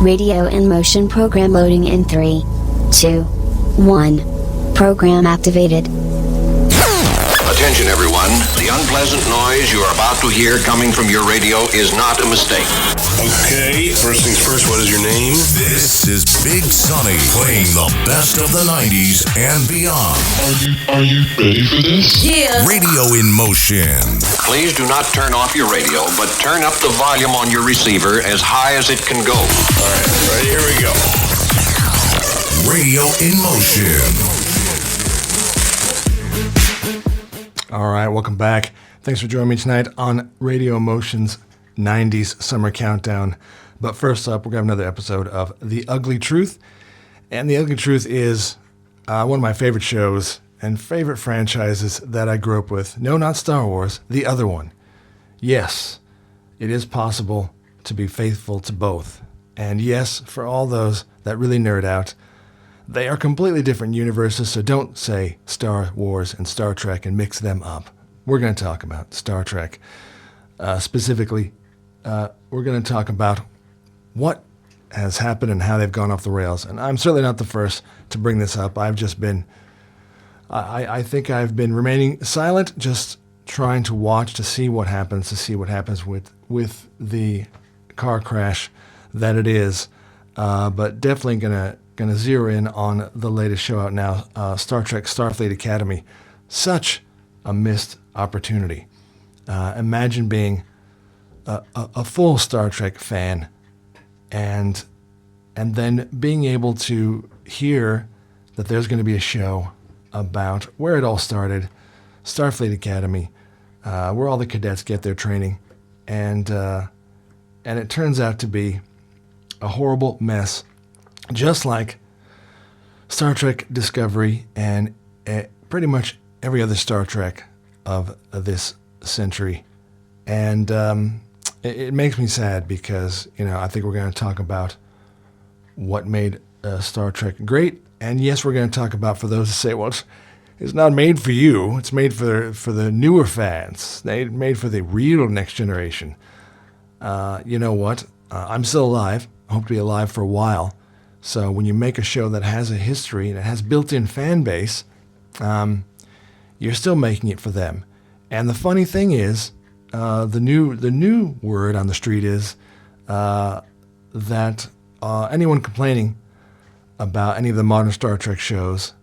Radio in motion program loading in 3, 2, 1. Program activated. Attention everyone, the unpleasant noise you are about to hear coming from your radio is not a mistake. Okay, first things first, what is your name? This is Big Sonny playing the best of the 90s and beyond. Are you ready for this? Yeah. Radio in motion. Please do not turn off your radio, but turn up the volume on your receiver as high as it can go. All right, here we go. Radio in motion. All right, welcome back. Thanks for joining me tonight on Radio Emotion's 90s Summer Countdown. But first up, we're going to have another episode of The Ugly Truth. And The Ugly Truth is one of my favorite shows and favorite franchises that I grew up with. No, not Star Wars, the other one. Yes, it is possible to be faithful to both. And yes, for all those that really nerd out, they are completely different universes, so don't say Star Wars and Star Trek and mix them up. We're going to talk about Star Trek. Specifically, we're going to talk about what has happened and how they've gone off the rails. And I'm certainly not the first to bring this up. I've just been, I think I've been remaining silent, just trying to watch to see what happens with the car crash that it is. But definitely going to zero in on the latest show out now, Star Trek StarFleet Academy. Such a missed opportunity. Imagine being a full Star Trek fan and then being able to hear that there's going to be a show about where it all started, Starfleet Academy, where all the cadets get their training, and it turns out to be a horrible mess, just like Star Trek Discovery and pretty much every other Star Trek of this century. And it makes me sad because, I think we're going to talk about what made Star Trek great. And yes, we're going to talk about, for those who say, well, it's not made for you. It's made for the newer fans. It's made for the real next generation. You know what? I'm still alive. I hope to be alive for a while. So when you make a show that has a history and it has built-in fan base, you're still making it for them. And the funny thing is, the new word on the street is that anyone complaining about any of the modern Star Trek shows,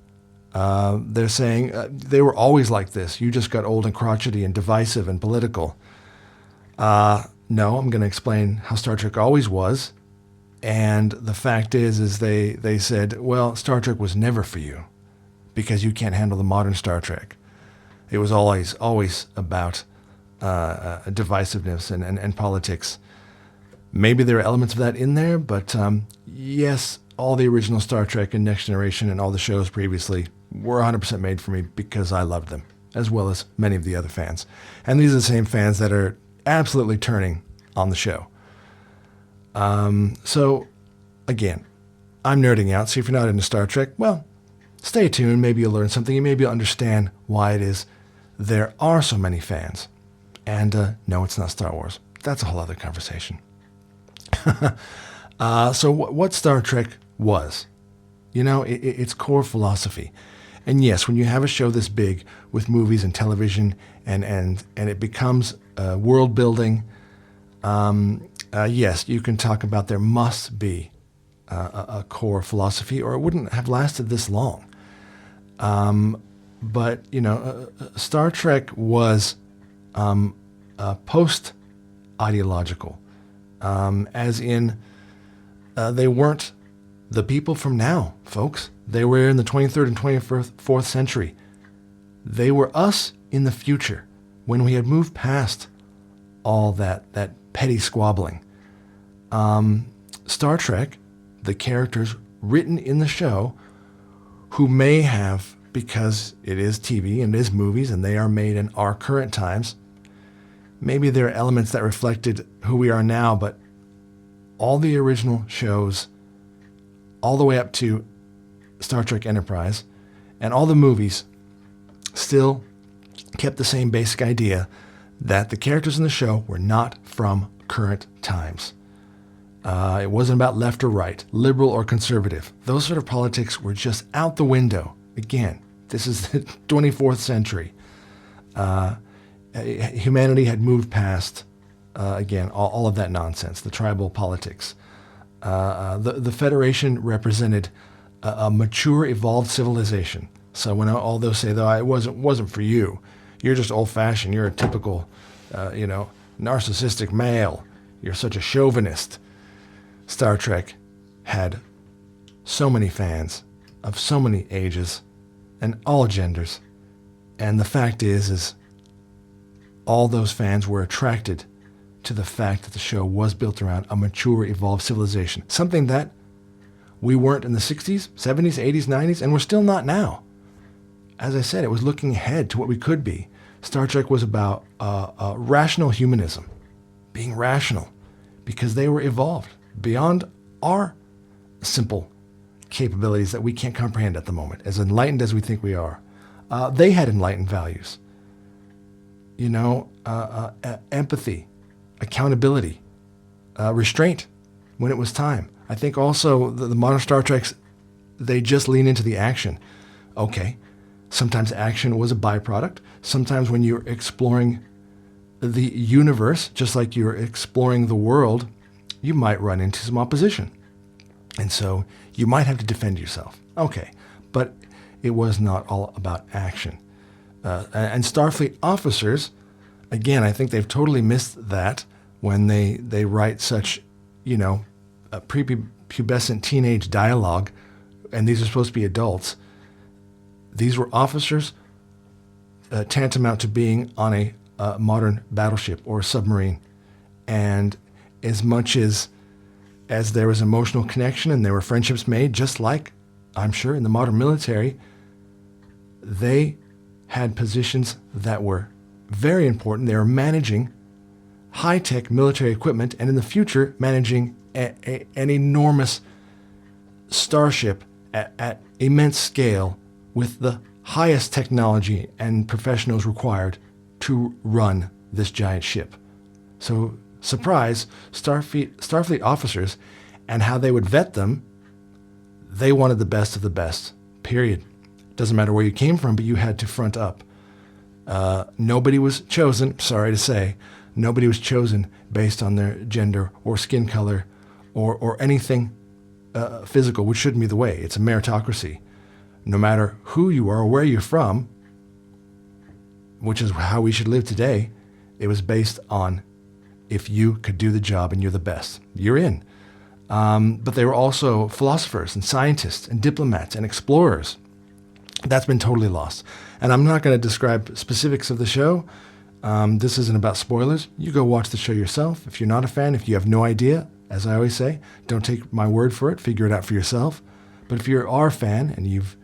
they're saying they were always like this. You just got old and crotchety and divisive and political. No, I'm going to explain how Star Trek always was. And the fact is they said, well, Star Trek was never for you because you can't handle the modern Star Trek. It was always about divisiveness and politics. Maybe there are elements of that in there, but yes, all the original Star Trek and Next Generation and all the shows previously were 100% made for me because I loved them, as well as many of the other fans. And these are the same fans that are absolutely turning on the show. So, again, I'm nerding out, so if you're not into Star Trek, well, stay tuned. Maybe you'll learn something, and maybe you'll understand why it is there are so many fans. And no, it's not Star Wars. That's a whole other conversation. So what Star Trek was, its core philosophy. And yes, when you have a show this big with movies and television and it becomes world building, yes, you can talk about there must be a core philosophy, or it wouldn't have lasted this long. But Star Trek was post-ideological, as in they weren't the people from now, folks. They were in the 23rd and 24th century. They were us in the future, when we had moved past all that petty squabbling. Star Trek, the characters written in the show, who may have, because it is TV and it is movies and they are made in our current times, maybe there are elements that reflected who we are now, but all the original shows, all the way up to Star Trek Enterprise, and all the movies still kept the same basic idea that the characters in the show were not from current times. It wasn't about left or right, liberal or conservative. Those sort of politics were just out the window. Again, this is the 24th century. Humanity had moved past, again, all of that nonsense, the tribal politics. The Federation represented a mature, evolved civilization. So when all those say, though, it wasn't for you, you're just old-fashioned, you're a typical, narcissistic male, you're such a chauvinist. Star Trek had so many fans of so many ages and all genders. And the fact is all those fans were attracted to the fact that the show was built around a mature, evolved civilization. Something that we weren't in the 60s, 70s, 80s, 90s, and we're still not now. As I said, it was looking ahead to what we could be. Star Trek was about rational humanism, being rational, because they were evolved beyond our simple capabilities that we can't comprehend at the moment, as enlightened as we think we are. They had enlightened values. Empathy, accountability, restraint when it was time. I think also the modern Star Treks, they just lean into the action. Okay, sometimes action was a byproduct. Sometimes when you're exploring the universe, just like you're exploring the world, you might run into some opposition. And so you might have to defend yourself. Okay, but it was not all about action. And Starfleet officers, again, I think they've totally missed that when they write such, a prepubescent teenage dialogue, and these are supposed to be adults. These were officers tantamount to being on a modern battleship or a submarine. And as much as there was emotional connection and there were friendships made, just like, I'm sure, in the modern military, they had positions that were very important. They were managing high-tech military equipment, and in the future, managing an enormous starship at immense scale with the highest technology and professionals required to run this giant ship. So, surprise, Starfleet officers and how they would vet them, they wanted the best of the best, period. Doesn't matter where you came from, but you had to front up. Nobody was chosen, sorry to say, nobody was chosen based on their gender or skin color or anything physical, which shouldn't be the way. It's a meritocracy. No matter who you are or where you're from, which is how we should live today, it was based on if you could do the job and you're the best, you're in. But they were also philosophers and scientists and diplomats and explorers. That's been totally lost. And I'm not going to describe specifics of the show. This isn't about spoilers. You go watch the show yourself. If you're not a fan, if you have no idea, as I always say, don't take my word for it. Figure it out for yourself. But if you are a fan and you've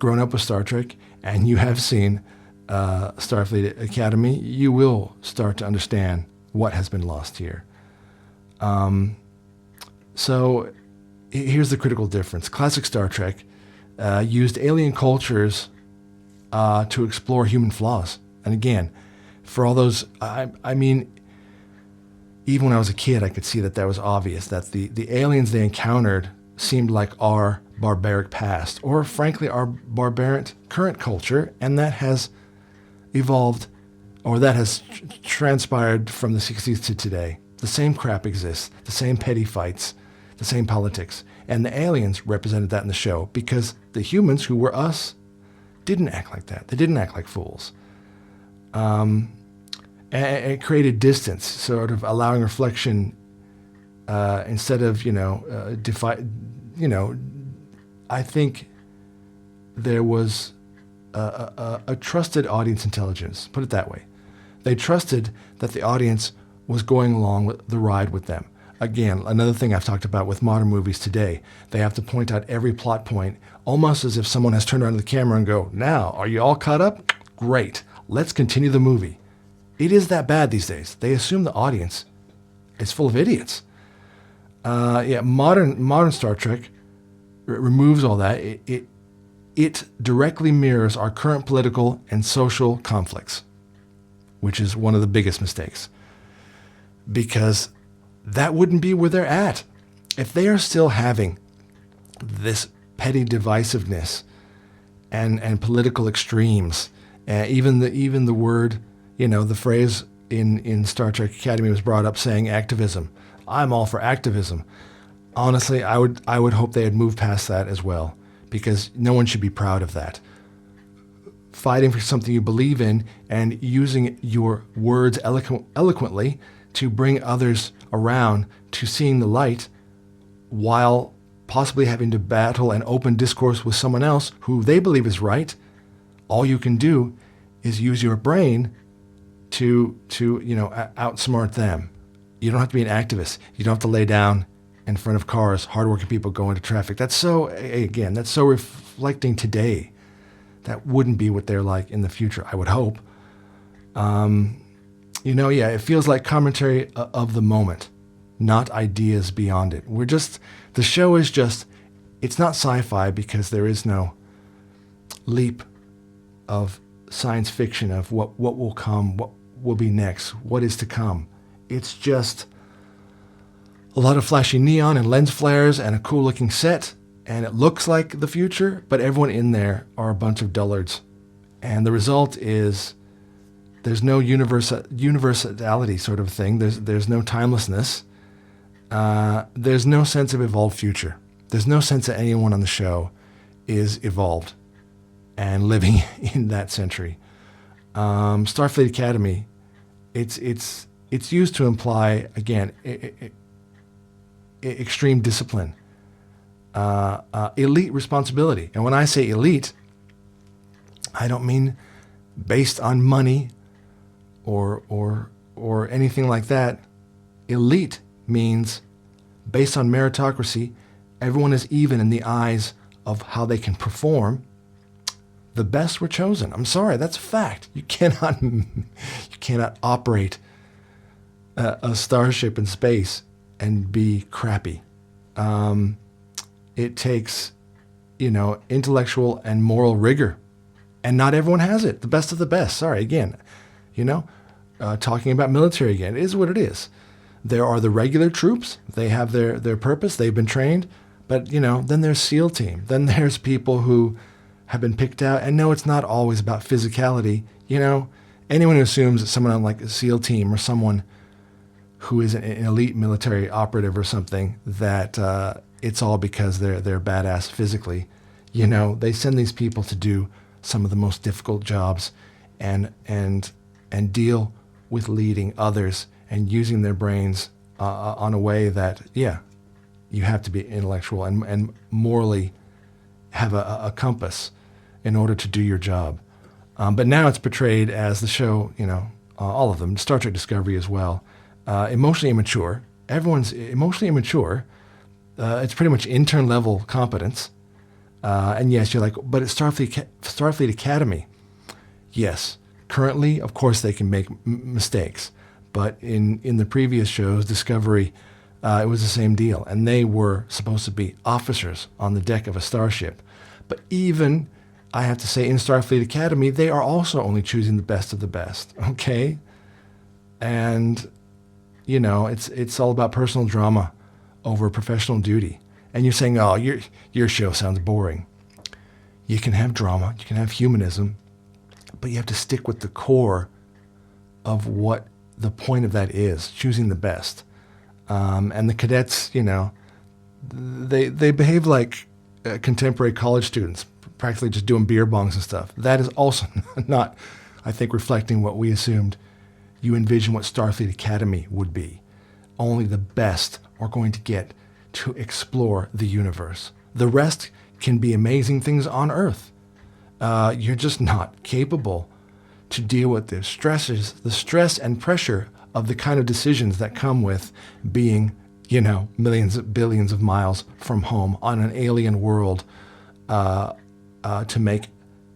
grown up with Star Trek and you have seen StarFleet Academy, you will start to understand what has been lost here. So here's the critical difference. Classic Star Trek used alien cultures to explore human flaws. And again, for all those, I mean, even when I was a kid, I could see that was obvious, that the aliens they encountered seemed like our barbaric past, or frankly, our barbaric current culture, and that has evolved, or that has transpired from the 60s to today. The same crap exists, the same petty fights, the same politics. And the aliens represented that in the show because the humans, who were us, didn't act like that. They didn't act like fools. And it created distance, sort of allowing reflection instead of, I think there was a trusted audience intelligence, put it that way. They trusted that the audience was going along with the ride with them. Again, another thing I've talked about with modern movies today, they have to point out every plot point, almost as if someone has turned around to the camera and go, now, are you all caught up? Great, let's continue the movie. It is that bad these days. They assume the audience is full of idiots. Modern Star Trek removes all that. It directly mirrors our current political and social conflicts, which is one of the biggest mistakes. Because that wouldn't be where they're at. If they are still having this petty divisiveness and political extremes, even the word, the phrase in Star Trek Academy was brought up saying activism. I'm all for activism. Honestly, I would hope they had moved past that as well, because no one should be proud of that. Fighting for something you believe in and using your words eloquently to bring others around to seeing the light, while possibly having to battle and open discourse with someone else who they believe is right. All you can do is use your brain to outsmart them. You don't have to be an activist. You don't have to lay down in front of cars, hardworking people going to traffic. That's so reflecting today. That wouldn't be what they're like in the future, I would hope. It feels like commentary of the moment, not ideas beyond it. The show is just, it's not sci-fi because there is no leap of science fiction of what will come, what will be next, what is to come. It's just a lot of flashy neon and lens flares and a cool looking set, and it looks like the future, but everyone in there are a bunch of dullards. And the result is there's no universality sort of thing. There's no timelessness. There's no sense of evolved future. There's no sense that anyone on the show is evolved and living in that century. Starfleet Academy, it's used to imply, again, extreme discipline, elite responsibility. And when I say elite, I don't mean based on money or anything like that. Elite means based on meritocracy. Everyone is even in the eyes of how they can perform. The best were chosen. I'm sorry, that's a fact. You cannot operate a starship in space and be crappy. It takes, intellectual and moral rigor, and not everyone has it. The best of the best. Sorry, again, talking about military again, it is what it is. There are the regular troops. They have their purpose. They've been trained. But, then there's SEAL team. Then there's people who have been picked out. And no, it's not always about physicality. Anyone who assumes that someone on like a SEAL team or someone who is an elite military operative or something, that it's all because they're badass physically. They send these people to do some of the most difficult jobs and deal with leading others and using their brains on a way that, you have to be intellectual and morally have a compass in order to do your job. But now it's portrayed as the show, all of them, Star Trek Discovery as well, emotionally immature. Everyone's emotionally immature. It's pretty much intern level competence. And yes, you're like, but it's Starfleet Academy. Yes, currently, of course, they can make mistakes. But in the previous shows, Discovery, it was the same deal. And they were supposed to be officers on the deck of a starship. But even, I have to say, in Starfleet Academy, they are also only choosing the best of the best, okay? And, it's all about personal drama over professional duty. And you're saying, oh, your show sounds boring. You can have drama, you can have humanism, but you have to stick with the core of what the point of that is, choosing the best. And the cadets, they behave like contemporary college students, practically just doing beer bongs and stuff. That is also not, I think, reflecting what we assumed you envision what Starfleet Academy would be. Only the best are going to get to explore the universe. The rest can be amazing things on Earth. You're just not capable to deal with the stress and pressure of the kind of decisions that come with being, billions of miles from home on an alien world, to make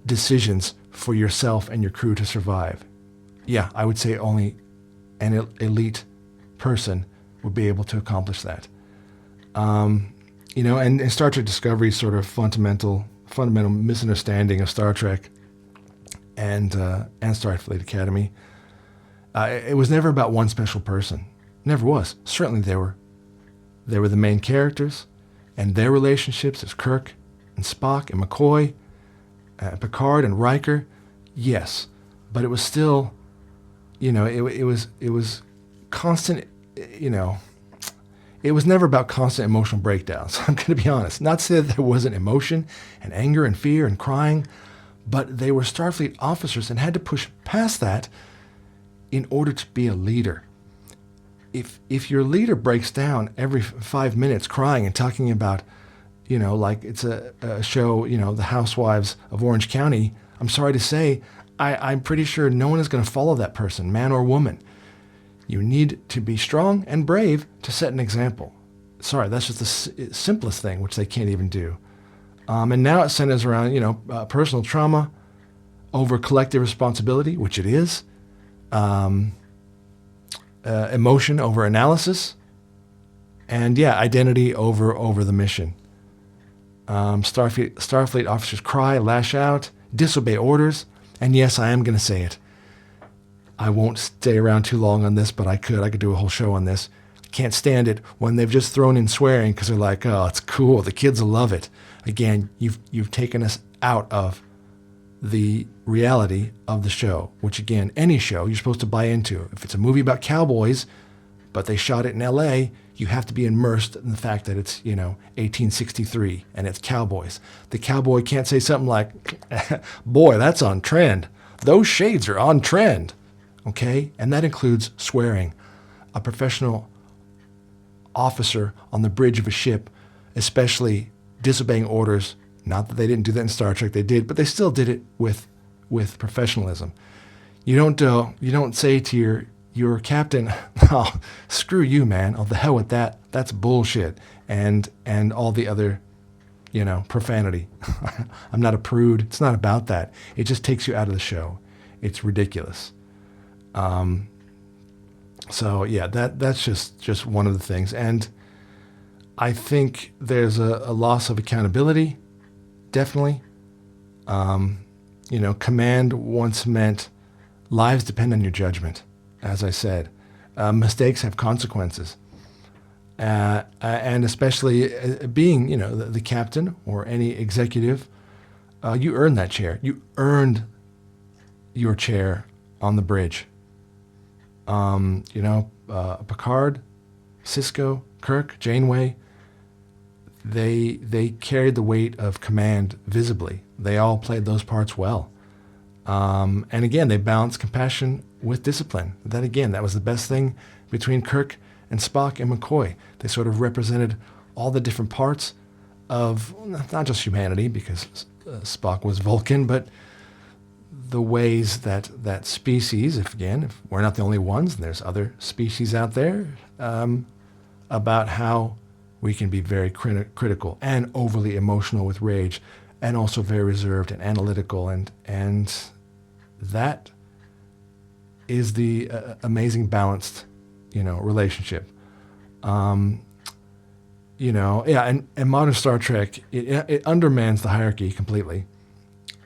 decisions for yourself and your crew to survive. Yeah, I would say only an elite person would be able to accomplish that. And Star Trek Discovery's sort of fundamental misunderstanding of Star Trek and Starfleet Academy. It was never about one special person. Never was. Certainly they were the main characters, and their relationships as Kirk and Spock and McCoy, Picard and Riker. Yes, but it was still, it was constant. It was never about constant emotional breakdowns. I'm going to be honest. Not to say that there wasn't emotion and anger and fear and crying, but they were Starfleet officers and had to push past that in order to be a leader. If your leader breaks down every 5 minutes crying and talking about, like it's a show, The Housewives of Orange County, I'm sorry to say, I'm pretty sure no one is going to follow that person, man or woman. You need to be strong and brave to set an example. Sorry, that's just the simplest thing, which they can't even do. And now it centers around, personal trauma over collective responsibility, which it is. Emotion over analysis, and identity over the mission. Starfleet officers cry, lash out, disobey orders, and yes, I am going to say it. I won't stay around too long on this, but I could do a whole show on this. I can't stand it when they've just thrown in swearing because they're like, oh, it's cool, the kids will love it. Again, you've taken us out of the reality of the show, which again, any show you're supposed to buy into. If it's a movie about cowboys, but they shot it in LA, you have to be immersed in the fact that it's, 1863 and it's cowboys. The cowboy can't say something like, boy, that's on trend. Those shades are on trend. Okay? And that includes swearing. A professional officer on the bridge of a ship, especially disobeying orders. Not that they didn't do that in Star Trek, they did, but they still did it with professionalism. You don't say to your captain, "Oh, screw you, man. Oh, the hell with that. That's bullshit." And all the other, profanity. I'm not a prude. It's not about that. It just takes you out of the show. It's ridiculous. So yeah, that's just one of the things. And I think there's a loss of accountability. Definitely. Command once meant lives depend on your judgment. As I said, mistakes have consequences. And especially being, the captain or any executive, you earned that chair. You earned your chair on the bridge. Picard, Sisko, Kirk, Janeway, they carried the weight of command visibly. They all played those parts well. And again, they balanced compassion with discipline. That was the best thing between Kirk and Spock and McCoy. They sort of represented all the different parts of not just humanity, because Spock was Vulcan, but the ways that species, if we're not the only ones, and there's other species out there, about how we can be very critical and overly emotional with rage, and also very reserved and analytical, and that is the amazing balanced, relationship. And modern Star Trek, it undermines the hierarchy completely.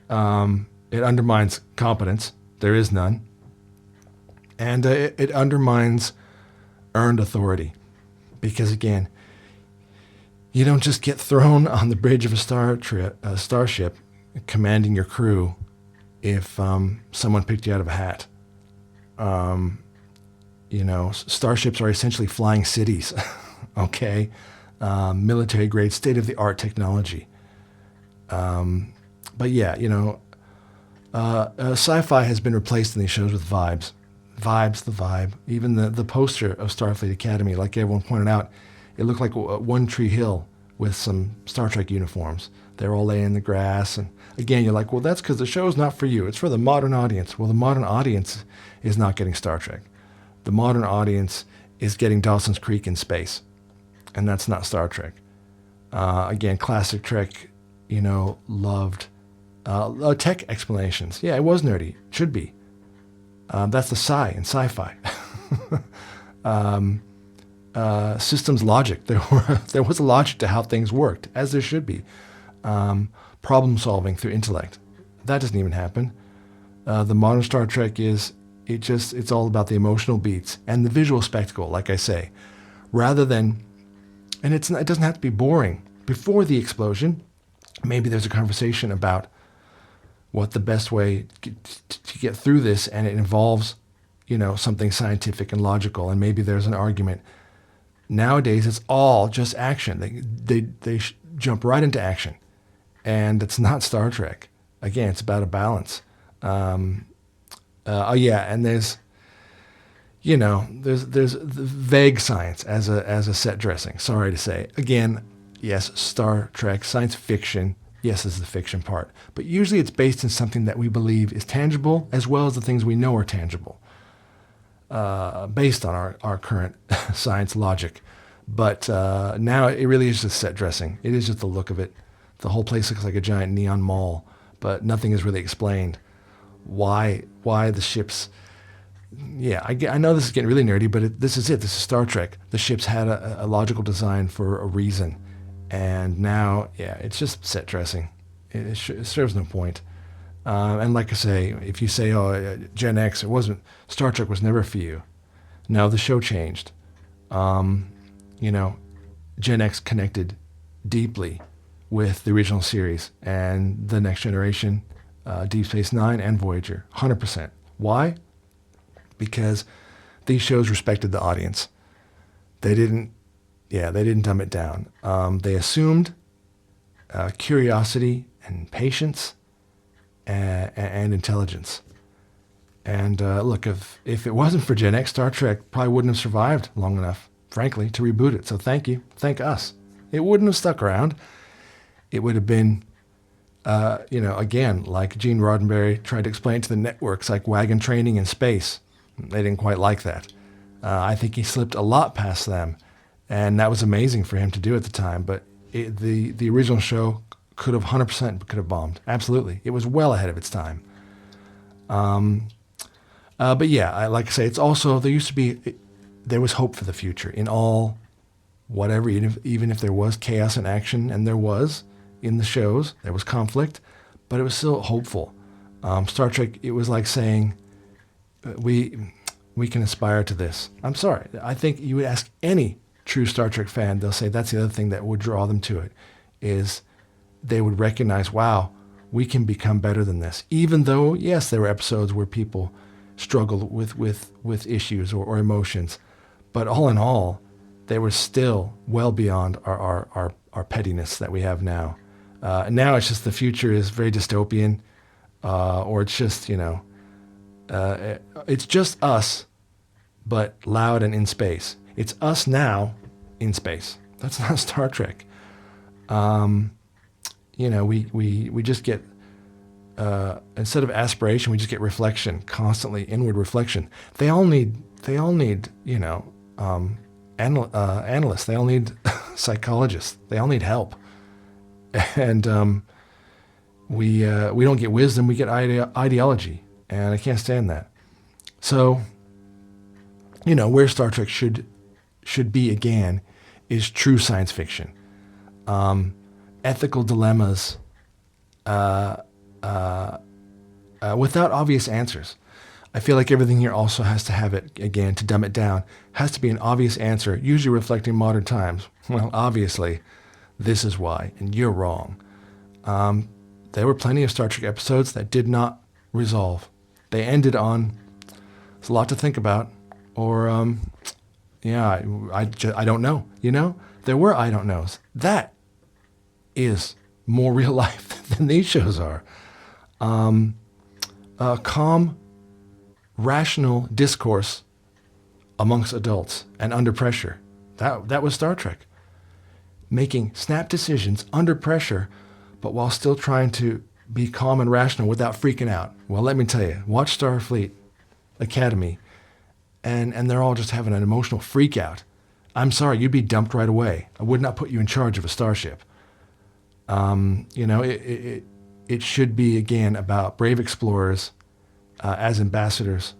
It undermines competence. There is none. And it undermines earned authority. Because again, you don't just get thrown on the bridge of a starship commanding your crew if someone picked you out of a hat. Starships are essentially flying cities, okay? Military-grade, state-of-the-art technology. But yeah, sci-fi has been replaced in these shows with vibes. Vibes, the vibe. Even the poster of Starfleet Academy, like everyone pointed out, it looked like One Tree Hill with some Star Trek uniforms. They're all laying in the grass. And again, you're like, well, that's because the show's not for you. It's for the modern audience. Well, the modern audience is not getting Star Trek. The modern audience is getting Dawson's Creek in space. And that's not Star Trek. Again, classic Trek, loved tech explanations. Yeah, it was nerdy. It should be. That's the sci in sci-fi. Systems logic. There was a logic to how things worked, as there should be. Problem solving through intellect. That doesn't even happen. The modern Star Trek is It's all about the emotional beats and the visual spectacle, like I say, rather than, and it doesn't have to be boring. Before the explosion, maybe there's a conversation about what the best way to get through this, and it involves, something scientific and logical, and maybe there's an argument. Nowadays, it's all just action. They jump right into action, and it's not Star Trek. Again, it's about a balance. And there's vague science as a set dressing. Sorry to say. Again, yes, Star Trek, science fiction. Yes, is the fiction part. But usually it's based in something that we believe is tangible, as well as the things we know are tangible, based on our current science logic. But now it really is just set dressing. It is just the look of it. The whole place looks like a giant neon mall, but nothing is really explained. Why the ships... Yeah, I know this is getting really nerdy, but this is it. This is Star Trek. The ships had a logical design for a reason. And now, it's just set dressing. It serves no point. And like I say, if you say, Gen X, Star Trek was never for you. No, the show changed. Gen X connected deeply with the original series and the Next Generation, Deep Space Nine, and Voyager, 100%. Why? Because these shows respected the audience. They didn't dumb it down. They assumed curiosity and patience and intelligence. And look, if it wasn't for Gen X, Star Trek probably wouldn't have survived long enough, frankly, to reboot it. So thank you. Thank us. It wouldn't have stuck around. It would have been, again, like Gene Roddenberry tried to explain to the networks, like wagon training in space. They didn't quite like that. I think he slipped a lot past them. And that was amazing for him to do at the time. But the original show could have 100% bombed. Absolutely. It was well ahead of its time. But yeah, like I say, it's also, there was hope for the future in all, whatever, even if there was chaos and action, and there was in the shows, there was conflict, but it was still hopeful. Star Trek, it was like saying, we can aspire to this. I'm sorry. I think you would ask any true Star Trek fan, they'll say that's the other thing that would draw them to it, is they would recognize, wow, we can become better than this. Even though, yes, there were episodes where people struggled with issues or emotions, but all in all, they were still well beyond our pettiness that we have now. Now it's just the future is very dystopian, or it's just, it's just us, but loud and in space. It's us now in space. That's not Star Trek. We just get, instead of aspiration, we just get reflection, constantly inward reflection. They all need analysts. They all need psychologists. They all need help. And we don't get wisdom, we get ideology. And I can't stand that. So, where Star Trek should be again is true science fiction. Ethical dilemmas without obvious answers. I feel like everything here also has to have it, again, to dumb it down, has to be an obvious answer, usually reflecting modern times. Well, obviously, this is why, and you're wrong. There were plenty of Star Trek episodes that did not resolve. They ended on, it's a lot to think about, or, I don't know, There were I don't knows. That is more real life than these shows are. Calm, rational discourse amongst adults and under pressure. That was Star Trek. Making snap decisions under pressure, but while still trying to be calm and rational without freaking out. Well, let me tell you, watch StarFleet Academy, and they're all just having an emotional freak out. I'm sorry, you'd be dumped right away. I would not put you in charge of a starship. It should be, again, about brave explorers as ambassadors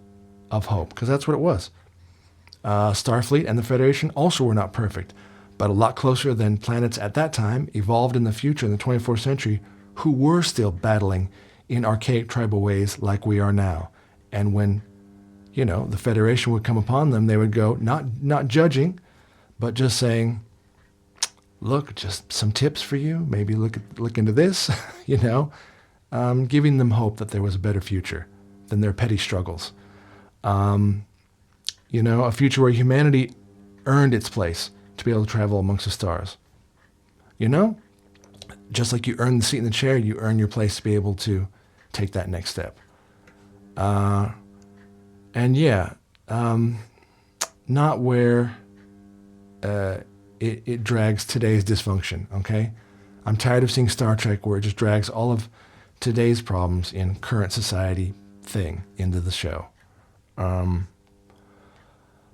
of hope, because that's what it was. Starfleet and the Federation also were not perfect, but a lot closer than planets at that time evolved in the future in the 24th century who were still battling in archaic tribal ways like we are now. And when the Federation would come upon them, they would go, not judging, but just saying, look, just some tips for you. Maybe look into this, giving them hope that there was a better future than their petty struggles. A future where humanity earned its place to be able to travel amongst the stars. Just like you earn the seat in the chair, you earn your place to be able to take that next step. Not where it drags today's dysfunction, okay? I'm tired of seeing Star Trek where it just drags all of today's problems in current society thing into the show.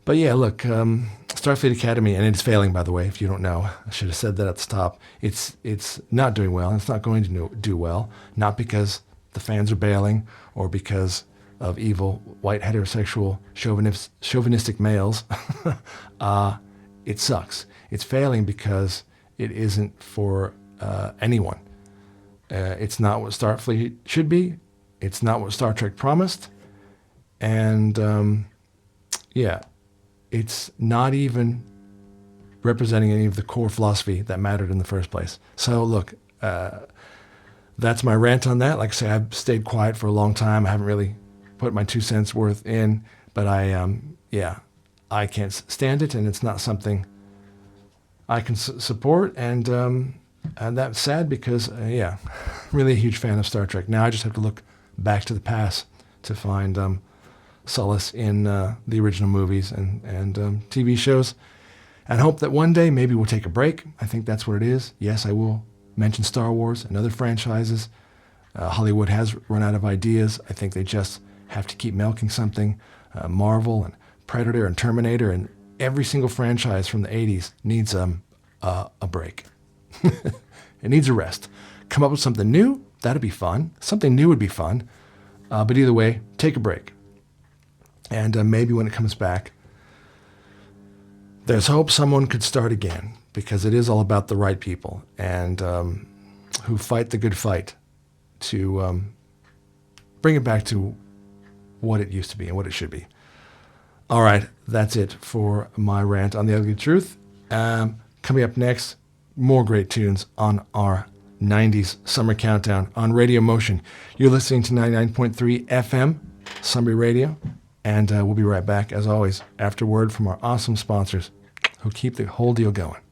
StarFleet Academy, and it's failing, by the way, if you don't know. I should have said that at the top. It's not doing well, and it's not going to do well, not because the fans are bailing or because of evil, white, heterosexual, chauvinistic males. It sucks. It's failing because it isn't for anyone. It's not what Starfleet should be. It's not what Star Trek promised. And, it's not even representing any of the core philosophy that mattered in the first place. So, look, that's my rant on that. Like I say, I've stayed quiet for a long time. I haven't really put my 2 cents worth in, but I can't stand it, and it's not something I can support, and that's sad because, really a huge fan of Star Trek. Now I just have to look back to the past to find solace in the original movies and TV shows, and hope that one day maybe we'll take a break. I think that's what it is. Yes, I will mention Star Wars and other franchises. Hollywood has run out of ideas. I think they just have to keep milking something. Marvel and Predator and Terminator and every single franchise from the 80s needs a break. It needs a rest. Come up with something new, that'd be fun. Something new would be fun. But either way, take a break. And maybe when it comes back, there's hope someone could start again, because it is all about the right people and who fight the good fight to bring it back to what it used to be and what it should be. All right, that's it for my rant on the ugly truth. Coming up next, more great tunes on our 90s Summer Countdown on Radio Motion. You're listening to 99.3 FM, Sunbury Radio, and we'll be right back, as always, after word from our awesome sponsors who keep the whole deal going.